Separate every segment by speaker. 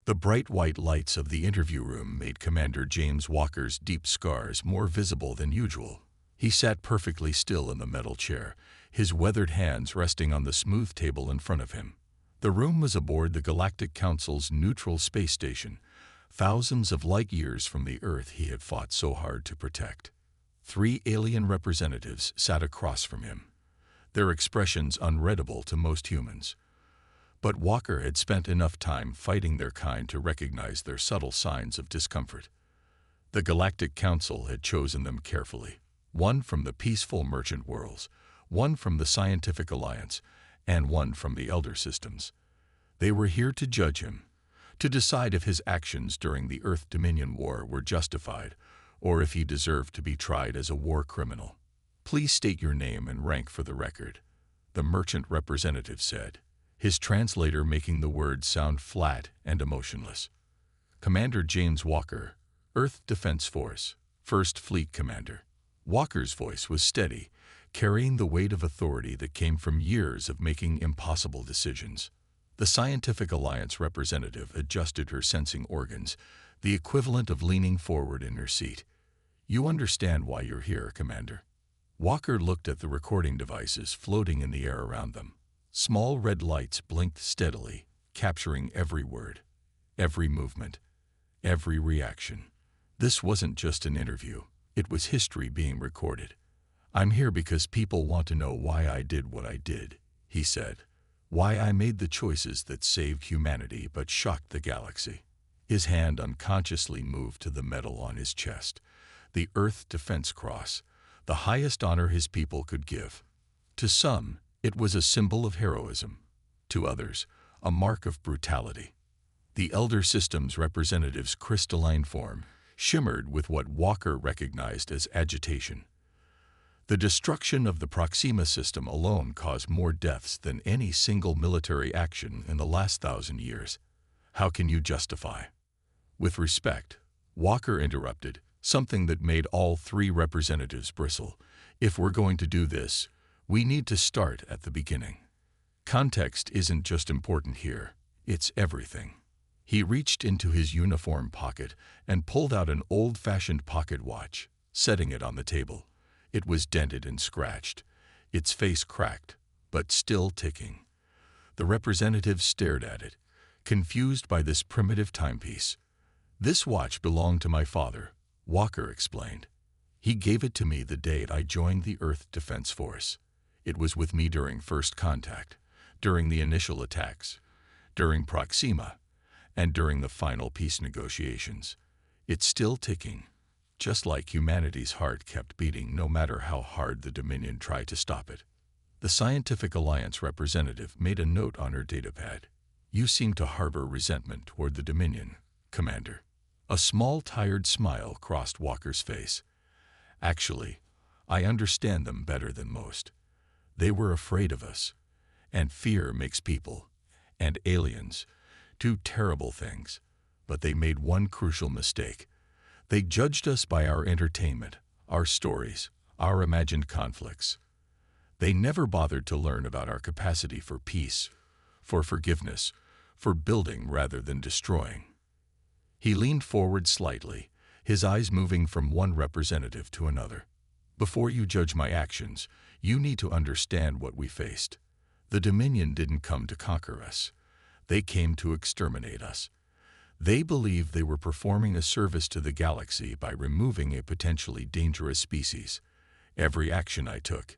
Speaker 1: The bright white lights of the interview room made Commander James Walker's deep scars more visible than usual. He sat perfectly still in the metal chair, his weathered hands resting on the smooth table in front of him. The room was aboard the Galactic Council's neutral space station, thousands of light years from the Earth he had fought so hard to protect. 3 alien representatives sat across from him, their expressions unreadable to most humans. But Walker had spent enough time fighting their kind to recognize their subtle signs of discomfort. The Galactic Council had chosen them carefully, one from the peaceful merchant worlds, one from the Scientific Alliance, and one from the Elder Systems. They were here to judge him, to decide if his actions during the Earth Dominion War were justified, or if he deserved to be tried as a war criminal. "Please state your name and rank for the record," the merchant representative said, his translator making the words sound flat and emotionless. "Commander James Walker, Earth Defense Force, 1st Fleet Commander." Walker's voice was steady, carrying the weight of authority that came from years of making impossible decisions. The Scientific Alliance representative adjusted her sensing organs, the equivalent of leaning forward in her seat. "You understand why you're here, Commander." Walker looked at the recording devices floating in the air around them. Small red lights blinked steadily, capturing every word, every movement, every reaction. This wasn't just an interview. It was history being recorded. "I'm here because people want to know why I did what I did," he said. "Why I made the choices that saved humanity but shocked the galaxy." His hand unconsciously moved to the medal on his chest, the Earth Defense Cross, the highest honor his people could give. To some, it was a symbol of heroism. To others, a mark of brutality. The Elder Systems representative's crystalline form shimmered with what Walker recognized as agitation. The destruction of the Proxima system alone caused more deaths than any single military action in the last 1,000 years. "How can you justify?" "With respect," Walker interrupted, something that made all 3 representatives bristle. "If we're going to do this, we need to start at the beginning. Context isn't just important here, it's everything." He reached into his uniform pocket and pulled out an old-fashioned pocket watch, setting it on the table. It was dented and scratched, its face cracked, but still ticking. The representative stared at it, confused by this primitive timepiece. "This watch belonged to my father," Walker explained. "He gave it to me the day I joined the Earth Defense Force. It was with me during first contact, during the initial attacks, during Proxima, and during the final peace negotiations. It's still ticking, just like humanity's heart kept beating no matter how hard the Dominion tried to stop it." The Scientific Alliance representative made a note on her datapad. "You seem to harbor resentment toward the Dominion, Commander." A small, tired smile crossed Walker's face. "Actually, I understand them better than most. They were afraid of us, and fear makes people, and aliens, do terrible things. But they made one crucial mistake. They judged us by our entertainment, our stories, our imagined conflicts. They never bothered to learn about our capacity for peace, for forgiveness, for building rather than destroying." He leaned forward slightly, his eyes moving from one representative to another. "Before you judge my actions, you need to understand what we faced. The Dominion didn't come to conquer us. They came to exterminate us. They believed they were performing a service to the galaxy by removing a potentially dangerous species. Every action I took,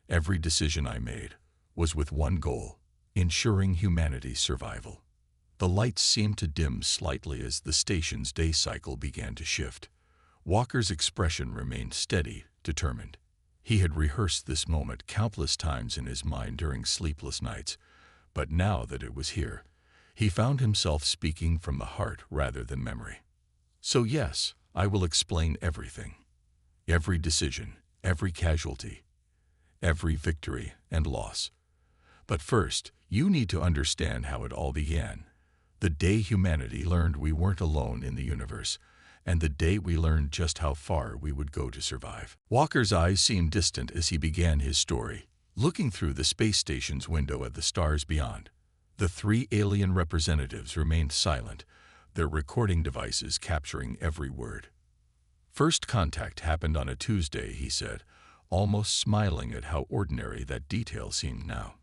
Speaker 1: every decision I made, was with one goal: ensuring humanity's survival." The lights seemed to dim slightly as the station's day cycle began to shift. Walker's expression remained steady, determined. He had rehearsed this moment countless times in his mind during sleepless nights, but now that it was here, he found himself speaking from the heart rather than memory. "So yes, I will explain everything. Every decision, every casualty, every victory and loss. But first, you need to understand how it all began. The day humanity learned we weren't alone in the universe, and the day we learned just how far we would go to survive." Walker's eyes seemed distant as he began his story, looking through the space station's window at the stars beyond. The 3 alien representatives remained silent, their recording devices capturing every word. First contact happened on a Tuesday, he said, almost smiling at how ordinary that detail seemed now.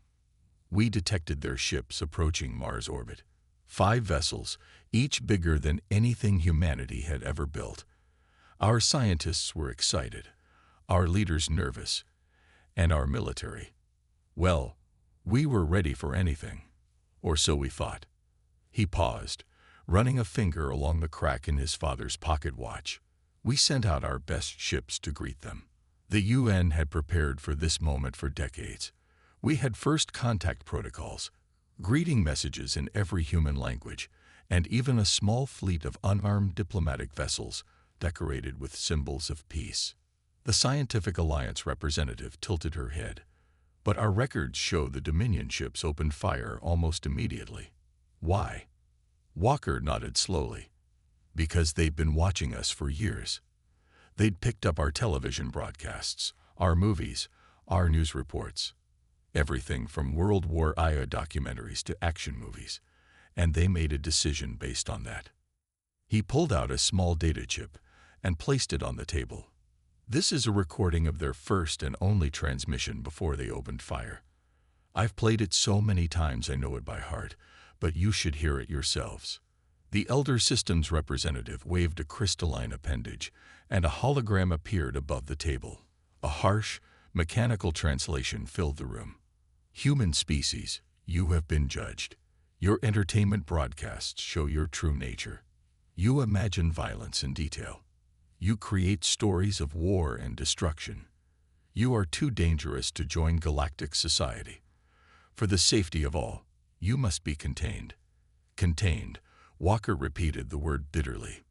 Speaker 1: We detected their ships approaching Mars orbit. 5 vessels, each bigger than anything humanity had ever built. Our scientists were excited, our leaders nervous, and our military. Well, we were ready for anything, or so we thought. He paused, running a finger along the crack in his father's pocket watch. We sent out our best ships to greet them. The UN had prepared for this moment for decades. We had first contact protocols, greeting messages in every human language, and even a small fleet of unarmed diplomatic vessels decorated with symbols of peace. The Scientific Alliance representative tilted her head, but our records show the Dominion ships opened fire almost immediately. Why? Walker nodded slowly. Because they'd been watching us for years. They'd picked up our television broadcasts, our movies, our news reports, everything from World War II documentaries to action movies, and they made a decision based on that. He pulled out a small data chip and placed it on the table. This is a recording of their first and only transmission before they opened fire. I've played it so many times I know it by heart, but you should hear it yourselves. The Elder Systems representative waved a crystalline appendage, and a hologram appeared above the table. A harsh, mechanical translation filled the room. Human species, you have been judged. Your entertainment broadcasts show your true nature. You imagine violence in detail. You create stories of war and destruction. You are too dangerous to join galactic society. For the safety of all, you must be contained. Contained. Walker repeated the word bitterly.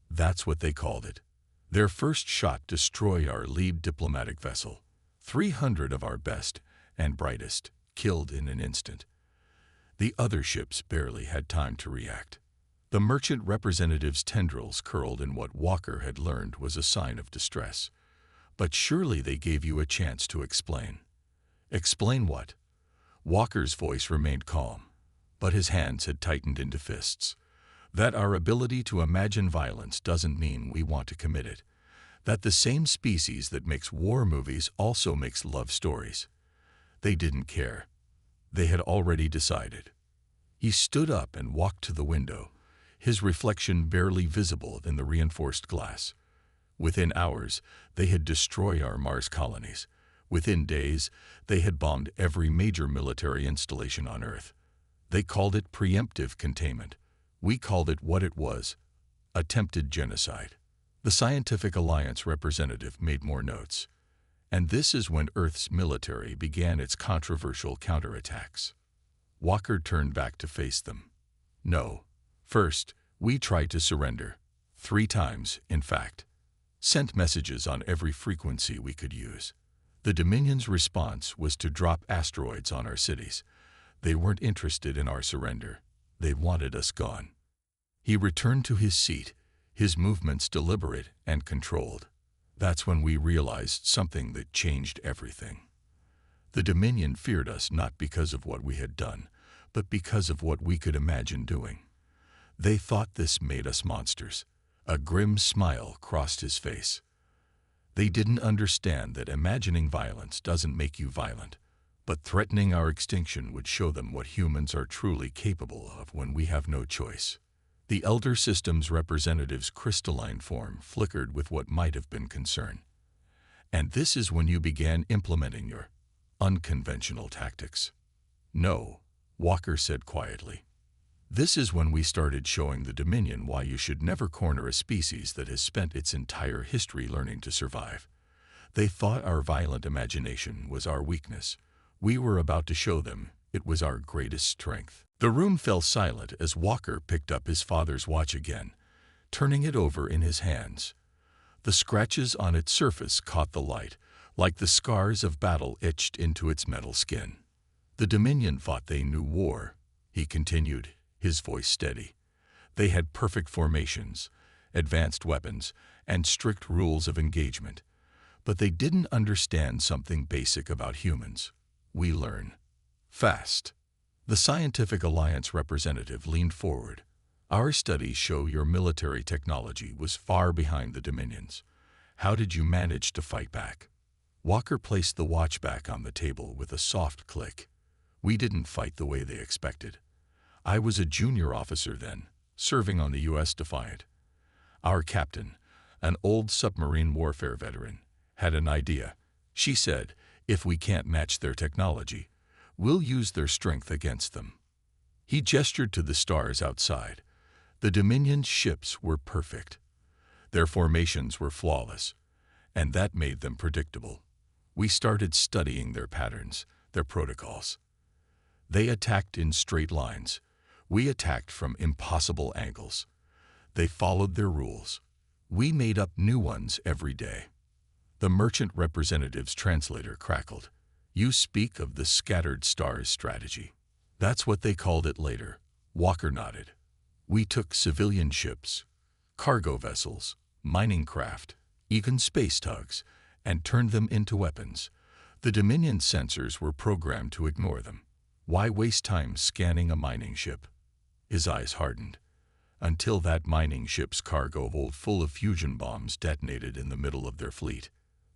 Speaker 1: That's what they called it. Their first shot destroyed our lead diplomatic vessel. 300 of our best and brightest killed in an instant. The other ships barely had time to react. The merchant representative's tendrils curled in what Walker had learned was a sign of distress. But surely they gave you a chance to explain. Explain what? Walker's voice remained calm, but his hands had tightened into fists. That our ability to imagine violence doesn't mean we want to commit it. That the same species that makes war movies also makes love stories. They didn't care. They had already decided. He stood up and walked to the window, his reflection barely visible in the reinforced glass. Within hours, they had destroyed our Mars colonies. Within days, they had bombed every major military installation on Earth. They called it preemptive containment. We called it what it was, attempted genocide. The Scientific Alliance representative made more notes. And this is when Earth's military began its controversial counterattacks. Walker turned back to face them. No. First, we tried to surrender. 3 times, in fact. Sent messages on every frequency we could use. The Dominion's response was to drop asteroids on our cities. They weren't interested in our surrender. They wanted us gone. He returned to his seat, his movements deliberate and controlled. That's when we realized something that changed everything. The Dominion feared us not because of what we had done, but because of what we could imagine doing. They thought this made us monsters. A grim smile crossed his face. They didn't understand that imagining violence doesn't make you violent, but threatening our extinction would show them what humans are truly capable of when we have no choice. The Elder Systems representative's crystalline form flickered with what might have been concern. And this is when you began implementing your unconventional tactics. No, Walker said quietly. This is when we started showing the Dominion why you should never corner a species that has spent its entire history learning to survive. They thought our violent imagination was our weakness. We were about to show them it was our greatest strength. The room fell silent as Walker picked up his father's watch again, turning it over in his hands. The scratches on its surface caught the light, like the scars of battle etched into its metal skin. The Dominion thought they knew war, he continued, his voice steady. They had perfect formations, advanced weapons, and strict rules of engagement. But they didn't understand something basic about humans. We learn fast. The Scientific Alliance representative leaned forward, Our studies show your military technology was far behind the Dominions. How did you manage to fight back? Walker placed the watch back on the table with a soft click. We didn't fight the way they expected. I was a junior officer then, serving on the U.S. Defiant. Our captain, an old submarine warfare veteran, had an idea. She said, if we can't match their technology, we'll use their strength against them. He gestured to the stars outside. The Dominion's ships were perfect. Their formations were flawless, and that made them predictable. We started studying their patterns, their protocols. They attacked in straight lines. We attacked from impossible angles. They followed their rules. We made up new ones every day. The merchant representative's translator crackled. You speak of the scattered stars strategy. That's what they called it later. Walker nodded. We took civilian ships, cargo vessels, mining craft, even space tugs, and turned them into weapons. The Dominion sensors were programmed to ignore them. Why waste time scanning a mining ship? His eyes hardened. Until that mining ship's cargo hold full of fusion bombs detonated in the middle of their fleet.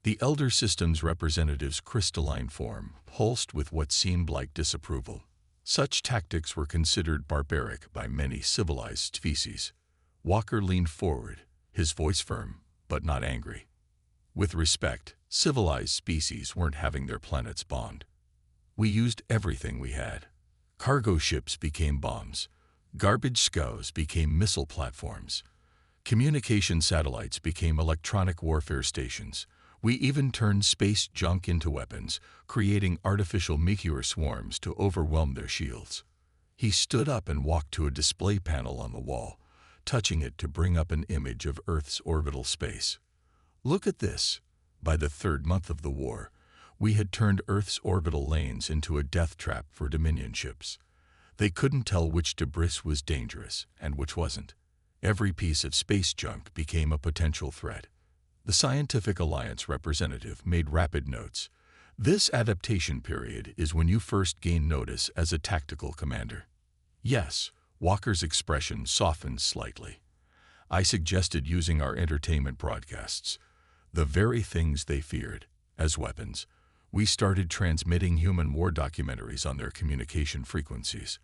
Speaker 1: The Elder Systems representative's crystalline form pulsed with what seemed like disapproval. Such tactics were considered barbaric by many civilized species. Walker leaned forward, his voice firm, but not angry. With respect, civilized species weren't having their planets bombed. We used everything we had. Cargo ships became bombs. Garbage scows became missile platforms. Communication satellites became electronic warfare stations. We even turned space junk into weapons, creating artificial meteor swarms to overwhelm their shields. He stood up and walked to a display panel on the wall, touching it to bring up an image of Earth's orbital space. Look at this. By the third month of the war, we had turned Earth's orbital lanes into a death trap for Dominion ships. They couldn't tell which debris was dangerous and which wasn't. Every piece of space junk became a potential threat. The Scientific Alliance representative made rapid notes. This adaptation period is when you first gain notice as a tactical commander. Yes, Walker's expression softened slightly. I suggested using our entertainment broadcasts, the very things they feared, as weapons. We started transmitting human war documentaries on their communication frequencies.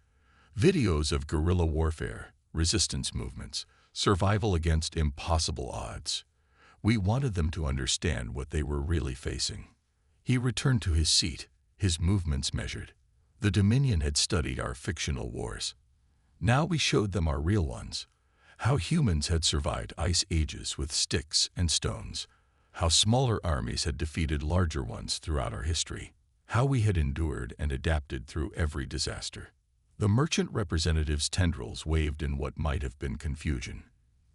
Speaker 1: Videos of guerrilla warfare, resistance movements, survival against impossible odds. We wanted them to understand what they were really facing. He returned to his seat, his movements measured. The Dominion had studied our fictional wars. Now we showed them our real ones. How humans had survived ice ages with sticks and stones. How smaller armies had defeated larger ones throughout our history. How we had endured and adapted through every disaster. The merchant representative's tendrils waved in what might have been confusion.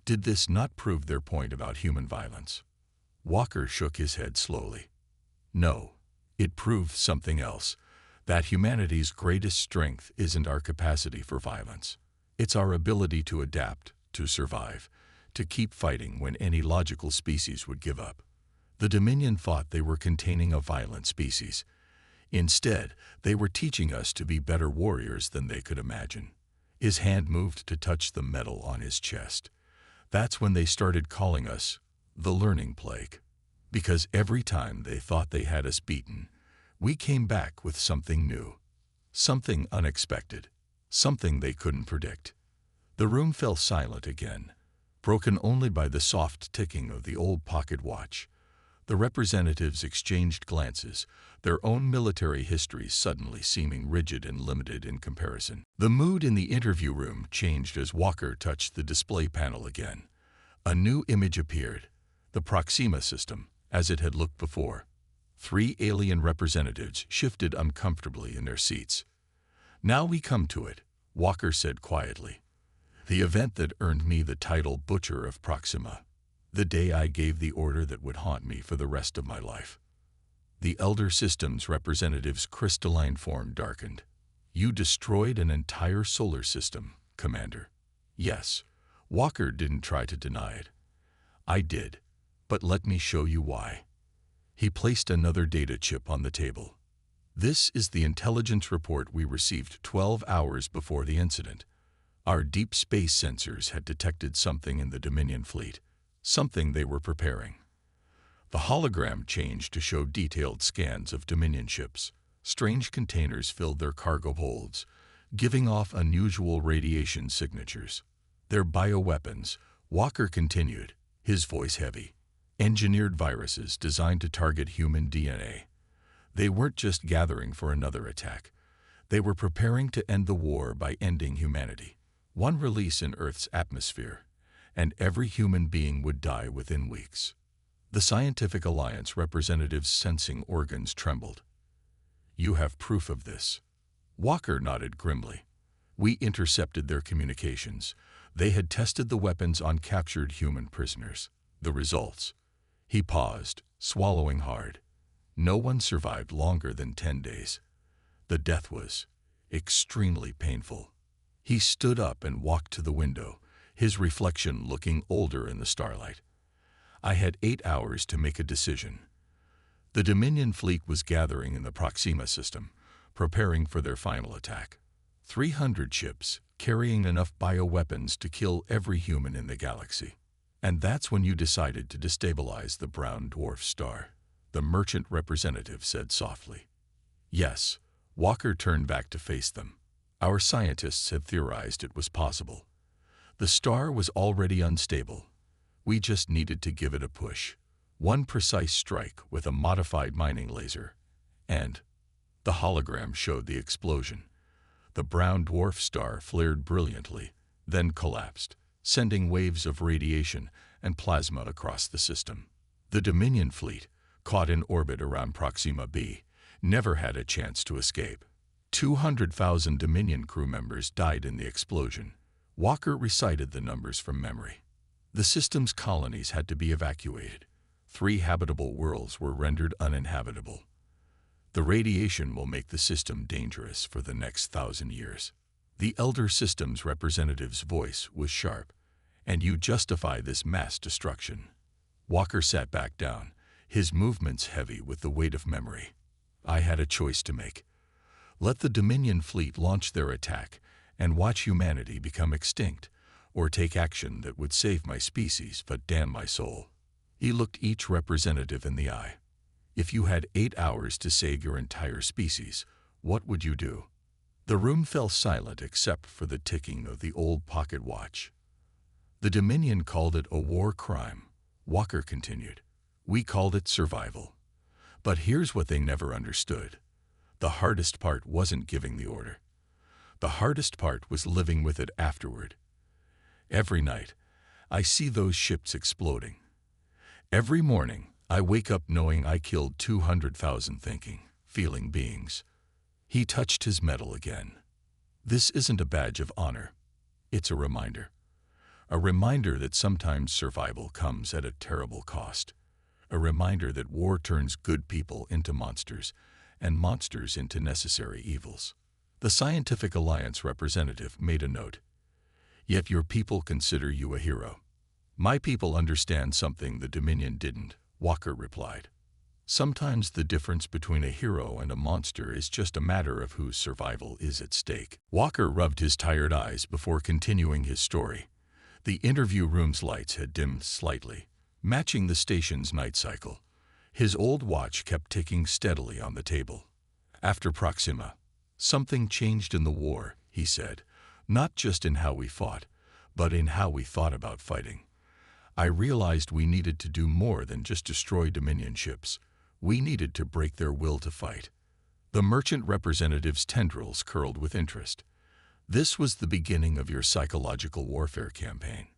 Speaker 1: Did this not prove their point about human violence? Walker shook his head slowly. No, it proved something else. That humanity's greatest strength isn't our capacity for violence. It's our ability to adapt, to survive, to keep fighting when any logical species would give up. The Dominion thought they were containing a violent species. Instead, they were teaching us to be better warriors than they could imagine. His hand moved to touch the metal on his chest. That's when they started calling us the Learning Plague. Because every time they thought they had us beaten, we came back with something new. Something unexpected. Something they couldn't predict. The room fell silent again, broken only by the soft ticking of the old pocket watch. The representatives exchanged glances, their own military histories suddenly seeming rigid and limited in comparison. The mood in the interview room changed as Walker touched the display panel again. A new image appeared, the Proxima system, as it had looked before. 3 alien representatives shifted uncomfortably in their seats. Now we come to it, Walker said quietly. The event that earned me the title Butcher of Proxima. The day I gave the order that would haunt me for the rest of my life. The Elder Systems representative's crystalline form darkened. You destroyed an entire solar system, Commander. Yes, Walker didn't try to deny it. I did, but let me show you why. He placed another data chip on the table. This is the intelligence report we received 12 hours before the incident. Our deep space sensors had detected something in the Dominion fleet, something they were preparing. The hologram changed to show detailed scans of Dominion ships. Strange containers filled their cargo holds, giving off unusual radiation signatures. Their bioweapons, Walker continued, his voice heavy. Engineered viruses designed to target human DNA. They weren't just gathering for another attack. They were preparing to end the war by ending humanity. One release in Earth's atmosphere, and every human being would die within weeks. The Scientific Alliance representatives' sensing organs trembled. You have proof of this? Walker nodded grimly. We intercepted their communications. They had tested the weapons on captured human prisoners. The results. He paused, swallowing hard. No one survived longer than 10 days. The death was extremely painful. He stood up and walked to the window, his reflection looking older in the starlight. I had 8 hours to make a decision. The Dominion fleet was gathering in the Proxima system, preparing for their final attack. 300 ships, carrying enough bioweapons to kill every human in the galaxy. And that's when you decided to destabilize the brown dwarf star, the merchant representative said softly. Yes, Walker turned back to face them. Our scientists had theorized it was possible. The star was already unstable. We just needed to give it a push. One precise strike with a modified mining laser. And the hologram showed the explosion. The brown dwarf star flared brilliantly, then collapsed, sending waves of radiation and plasma across the system. The Dominion fleet, caught in orbit around Proxima b, never had a chance to escape. 200,000 Dominion crew members died in the explosion. Walker recited the numbers from memory. The system's colonies had to be evacuated. 3 habitable worlds were rendered uninhabitable. The radiation will make the system dangerous for the next 1,000 years. The elder system's representative's voice was sharp. And you justify this mass destruction. Walker sat back down, his movements heavy with the weight of memory. I had a choice to make. Let the Dominion fleet launch their attack and watch humanity become extinct, or take action that would save my species but damn my soul. He looked each representative in the eye. If you had 8 hours to save your entire species, what would you do? The room fell silent except for the ticking of the old pocket watch. The Dominion called it a war crime, Walker continued. We called it survival. But here's what they never understood. The hardest part wasn't giving the order. The hardest part was living with it afterward. Every night, I see those ships exploding. Every morning, I wake up knowing I killed 200,000 thinking, feeling beings. He touched his medal again. This isn't a badge of honor. It's a reminder. A reminder that sometimes survival comes at a terrible cost. A reminder that war turns good people into monsters, and monsters into necessary evils. The Scientific Alliance representative made a note. Yet your people consider you a hero. My people understand something the Dominion didn't, Walker replied. Sometimes the difference between a hero and a monster is just a matter of whose survival is at stake. Walker rubbed his tired eyes before continuing his story. The interview room's lights had dimmed slightly, matching the station's night cycle. His old watch kept ticking steadily on the table. After Proxima, something changed in the war, he said, not just in how we fought, but in how we thought about fighting. I realized we needed to do more than just destroy Dominion ships. We needed to break their will to fight. The merchant representative's tendrils curled with interest. This was the beginning of your psychological warfare campaign.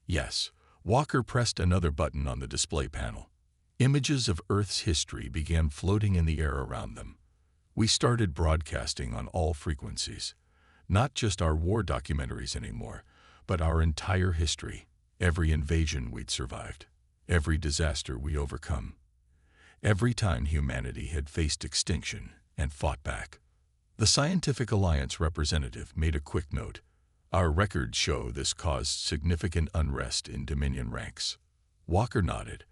Speaker 1: Yes, Walker pressed another button on the display panel. Images of Earth's history began floating in the air around them. We started broadcasting on all frequencies. Not just our war documentaries anymore, but our entire history, every invasion we'd survived, every disaster we overcome, every time humanity had faced extinction and fought back. The Scientific Alliance representative made a quick note. Our records show this caused significant unrest in Dominion ranks. Walker nodded.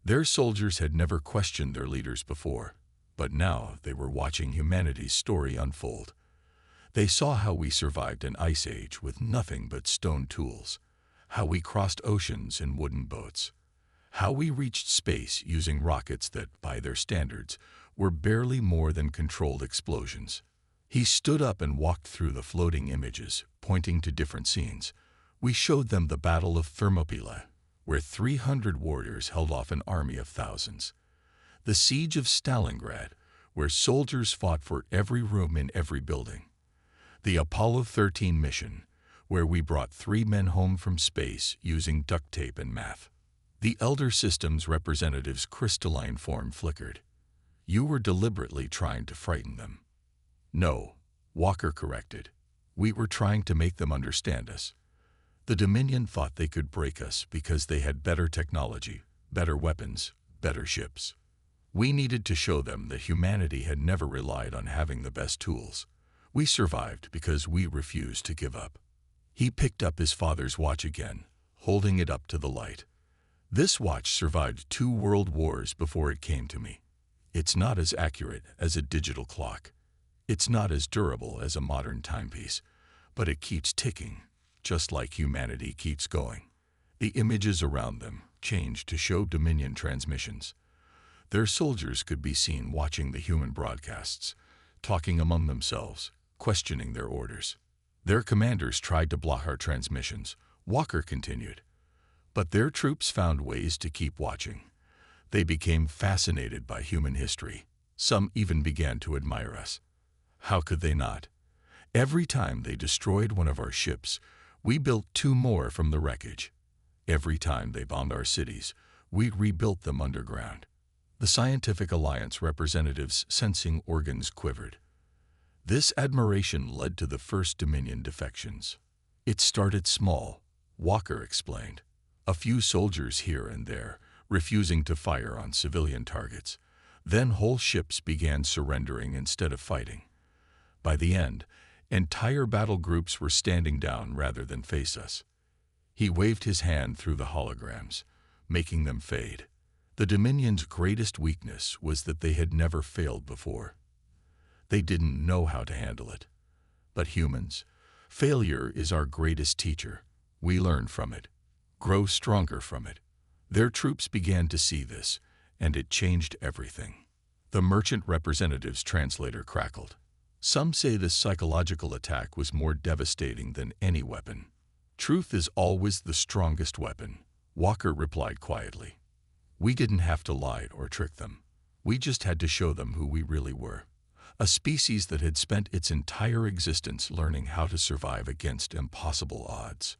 Speaker 1: Their soldiers had never questioned their leaders before, but now they were watching humanity's story unfold. They saw how we survived an ice age with nothing but stone tools, how we crossed oceans in wooden boats, how we reached space using rockets that, by their standards, were barely more than controlled explosions. He stood up and walked through the floating images, pointing to different scenes. We showed them the Battle of Thermopylae, where 300 warriors held off an army of thousands. The Siege of Stalingrad, where soldiers fought for every room in every building. The Apollo 13 mission, where we brought 3 men home from space using duct tape and math. The Elder Systems representative's crystalline form flickered. You were deliberately trying to frighten them. No, Walker corrected. We were trying to make them understand us. The Dominion thought they could break us because they had better technology, better weapons, better ships. We needed to show them that humanity had never relied on having the best tools. We survived because we refused to give up. He picked up his father's watch again, holding it up to the light. This watch survived 2 world wars before it came to me. It's not as accurate as a digital clock. It's not as durable as a modern timepiece, but it keeps ticking, just like humanity keeps going. The images around them changed to show Dominion transmissions. Their soldiers could be seen watching the human broadcasts, talking among themselves, questioning their orders. Their commanders tried to block our transmissions, Walker continued. But their troops found ways to keep watching. They became fascinated by human history. Some even began to admire us. How could they not? Every time they destroyed one of our ships, we built 2 more from the wreckage. Every time they bombed our cities, we rebuilt them underground. The Scientific Alliance representatives' sensing organs quivered. This admiration led to the first Dominion defections. It started small, Walker explained. A few soldiers here and there, refusing to fire on civilian targets. Then whole ships began surrendering instead of fighting. By the end, entire battle groups were standing down rather than face us. He waved his hand through the holograms, making them fade. The Dominion's greatest weakness was that they had never failed before. They didn't know how to handle it. But humans, failure is our greatest teacher. We learn from it, grow stronger from it. Their troops began to see this, and it changed everything. The merchant representative's translator crackled. Some say this psychological attack was more devastating than any weapon. Truth is always the strongest weapon, Walker replied quietly. We didn't have to lie or trick them. We just had to show them who we really were. A species that had spent its entire existence learning how to survive against impossible odds.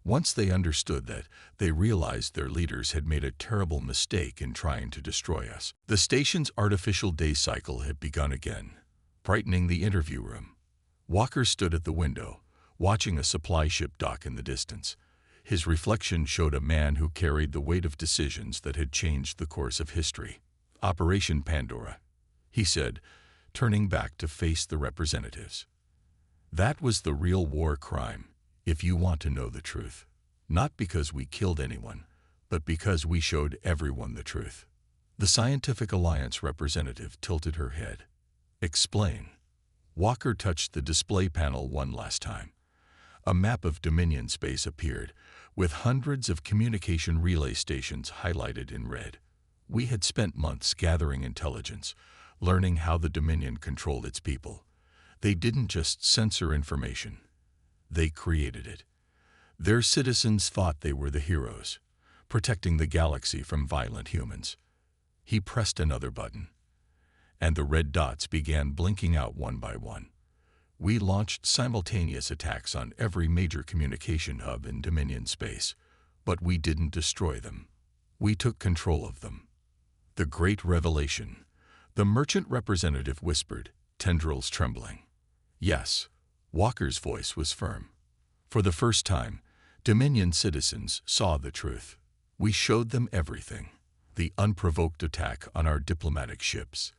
Speaker 1: Once they understood that, they realized their leaders had made a terrible mistake in trying to destroy us. The station's artificial day cycle had begun again, brightening the interview room. Walker stood at the window, watching a supply ship dock in the distance. His reflection showed a man who carried the weight of decisions that had changed the course of history. Operation Pandora, he said, turning back to face the representatives. That was the real war crime, if you want to know the truth. Not because we killed anyone, but because we showed everyone the truth. The Scientific Alliance representative tilted her head. Explain. Walker touched the display panel one last time. A map of Dominion space appeared, with hundreds of communication relay stations highlighted in red. We had spent months gathering intelligence, learning how the Dominion controlled its people. They didn't just censor information. They created it. Their citizens thought they were the heroes, protecting the galaxy from violent humans. He pressed another button, and the red dots began blinking out one by one. We launched simultaneous attacks on every major communication hub in Dominion space, but we didn't destroy them. We took control of them. The great revelation, the merchant representative whispered, tendrils trembling. Yes, Walker's voice was firm. For the first time, Dominion citizens saw the truth. We showed them everything. The unprovoked attack on our diplomatic ships,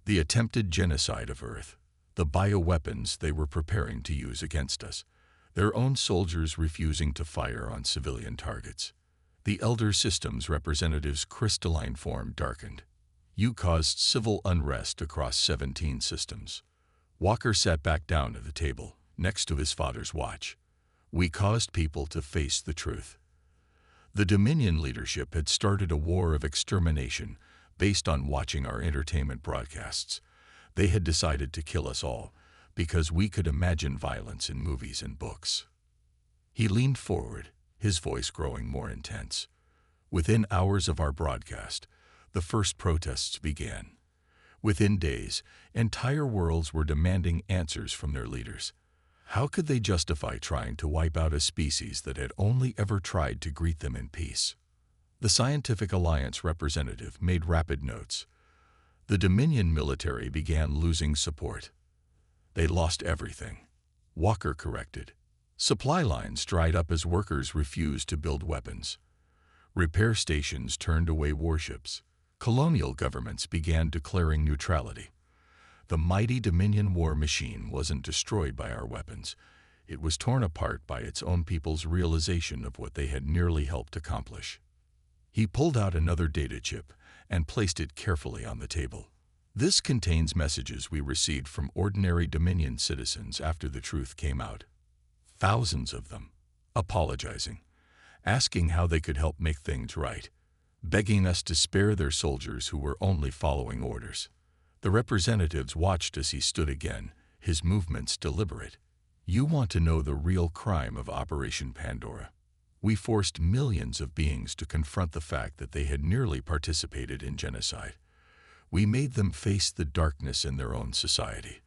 Speaker 1: the attempted genocide of Earth, the bioweapons they were preparing to use against us, their own soldiers refusing to fire on civilian targets. The Elder Systems representative's crystalline form darkened. You caused civil unrest across 17 systems. Walker sat back down at the table, next to his father's watch. We caused people to face the truth. The Dominion leadership had started a war of extermination based on watching our entertainment broadcasts. They had decided to kill us all because we could imagine violence in movies and books. He leaned forward, his voice growing more intense. Within hours of our broadcast, the first protests began. Within days, entire worlds were demanding answers from their leaders. How could they justify trying to wipe out a species that had only ever tried to greet them in peace? The Scientific Alliance representative made rapid notes. The Dominion military began losing support. They lost everything. Walker corrected. Supply lines dried up as workers refused to build weapons. Repair stations turned away warships. Colonial governments began declaring neutrality. The mighty Dominion war machine wasn't destroyed by our weapons. It was torn apart by its own people's realization of what they had nearly helped accomplish. He pulled out another data chip and placed it carefully on the table. This contains messages we received from ordinary Dominion citizens after the truth came out. Thousands of them, apologizing, asking how they could help make things right, begging us to spare their soldiers who were only following orders. The representatives watched as he stood again, his movements deliberate. You want to know the real crime of Operation Pandora? We forced millions of beings to confront the fact that they had nearly participated in genocide. We made them face the darkness in their own society,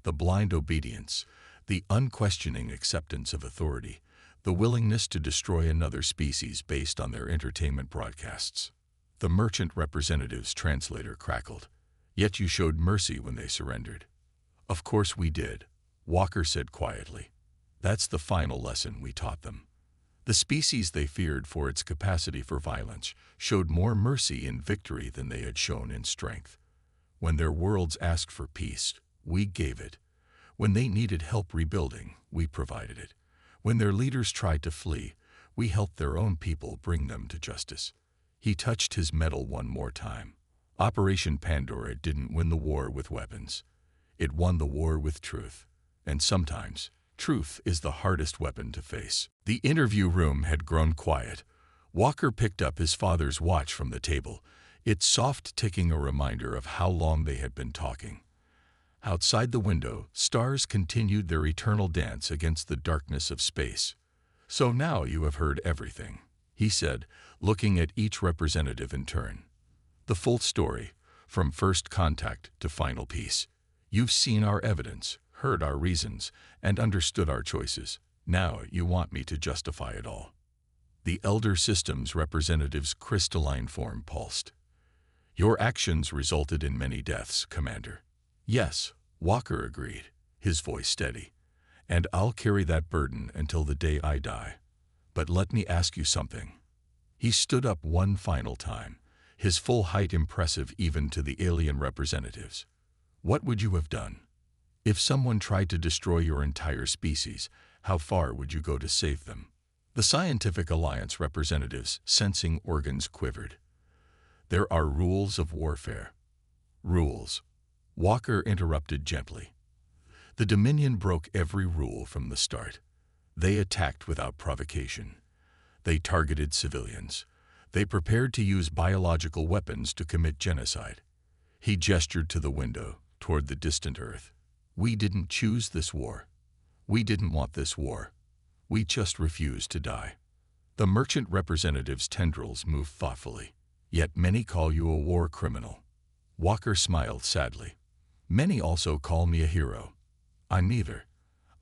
Speaker 1: the blind obedience, the unquestioning acceptance of authority, the willingness to destroy another species based on their entertainment broadcasts. The merchant representative's translator crackled. Yet you showed mercy when they surrendered. Of course we did, Walker said quietly. That's the final lesson we taught them. The species they feared for its capacity for violence showed more mercy in victory than they had shown in strength. When their worlds asked for peace, we gave it. When they needed help rebuilding, we provided it. When their leaders tried to flee, we helped their own people bring them to justice. He touched his medal one more time. Operation Pandora didn't win the war with weapons. It won the war with truth. And sometimes, truth is the hardest weapon to face. The interview room had grown quiet. Walker picked up his father's watch from the table, its soft ticking a reminder of how long they had been talking. Outside the window, stars continued their eternal dance against the darkness of space. So now you have heard everything, he said, looking at each representative in turn. The full story, from first contact to final peace. You've seen our evidence, heard our reasons, and understood our choices. Now you want me to justify it all. The Elder Systems representative's crystalline form pulsed. Your actions resulted in many deaths, Commander. Yes, Walker agreed, his voice steady. And I'll carry that burden until the day I die. But let me ask you something. He stood up one final time, his full height impressive even to the alien representatives. What would you have done? If someone tried to destroy your entire species, how far would you go to save them? The Scientific Alliance representatives' sensing organs quivered. There are rules of warfare. Rules. Walker interrupted gently. The Dominion broke every rule from the start. They attacked without provocation. They targeted civilians. They prepared to use biological weapons to commit genocide. He gestured to the window, toward the distant Earth. We didn't choose this war. We didn't want this war. We just refused to die. The merchant representative's tendrils moved thoughtfully. Yet many call you a war criminal. Walker smiled sadly. Many also call me a hero. I'm neither.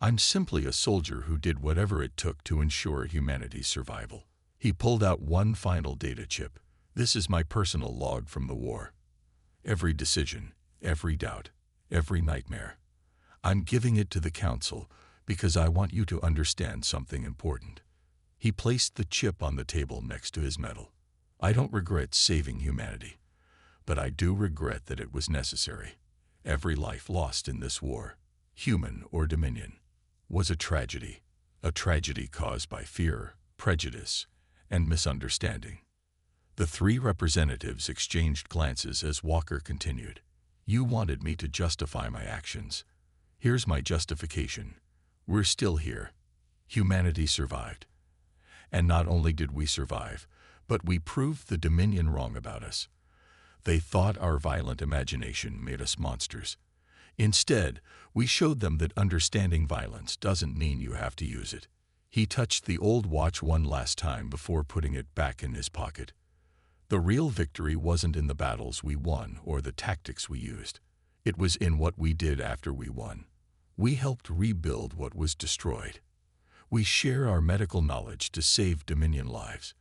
Speaker 1: I'm simply a soldier who did whatever it took to ensure humanity's survival. He pulled out one final data chip. This is my personal log from the war. Every decision, every doubt, every nightmare. I'm giving it to the Council because I want you to understand something important. He placed the chip on the table next to his medal. I don't regret saving humanity, but I do regret that it was necessary. Every life lost in this war, human or Dominion, was a tragedy caused by fear, prejudice, and misunderstanding. The three representatives exchanged glances as Walker continued. You wanted me to justify my actions. Here's my justification. We're still here. Humanity survived. And not only did we survive, but we proved the Dominion wrong about us. They thought our violent imagination made us monsters. Instead, we showed them that understanding violence doesn't mean you have to use it. He touched the old watch one last time before putting it back in his pocket. The real victory wasn't in the battles we won or the tactics we used. It was in what we did after we won. We helped rebuild what was destroyed. We share our medical knowledge to save Dominion lives.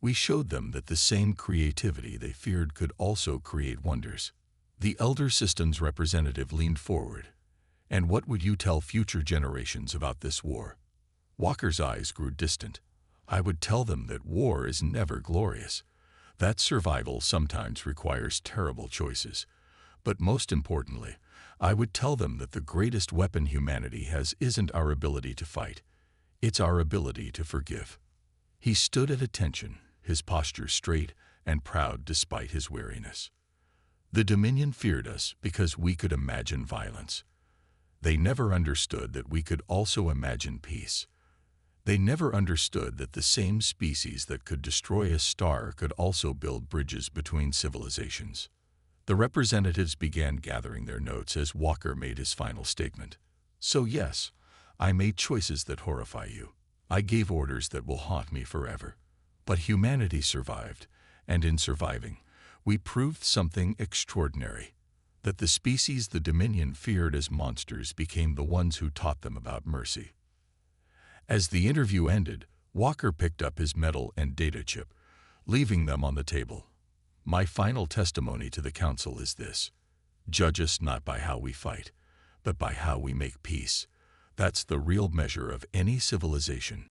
Speaker 1: We showed them that the same creativity they feared could also create wonders. The Elder Systems representative leaned forward. And what would you tell future generations about this war? Walker's eyes grew distant. I would tell them that war is never glorious. That survival sometimes requires terrible choices. But most importantly, I would tell them that the greatest weapon humanity has isn't our ability to fight. It's our ability to forgive. He stood at attention, his posture straight and proud despite his weariness. The Dominion feared us because we could imagine violence. They never understood that we could also imagine peace. They never understood that the same species that could destroy a star could also build bridges between civilizations. The representatives began gathering their notes as Walker made his final statement. So yes, I made choices that horrify you. I gave orders that will haunt me forever. But humanity survived, and in surviving, we proved something extraordinary. That the species the Dominion feared as monsters became the ones who taught them about mercy. As the interview ended, Walker picked up his medal and data chip, leaving them on the table. My final testimony to the council is this. Judge us not by how we fight, but by how we make peace. That's the real measure of any civilization.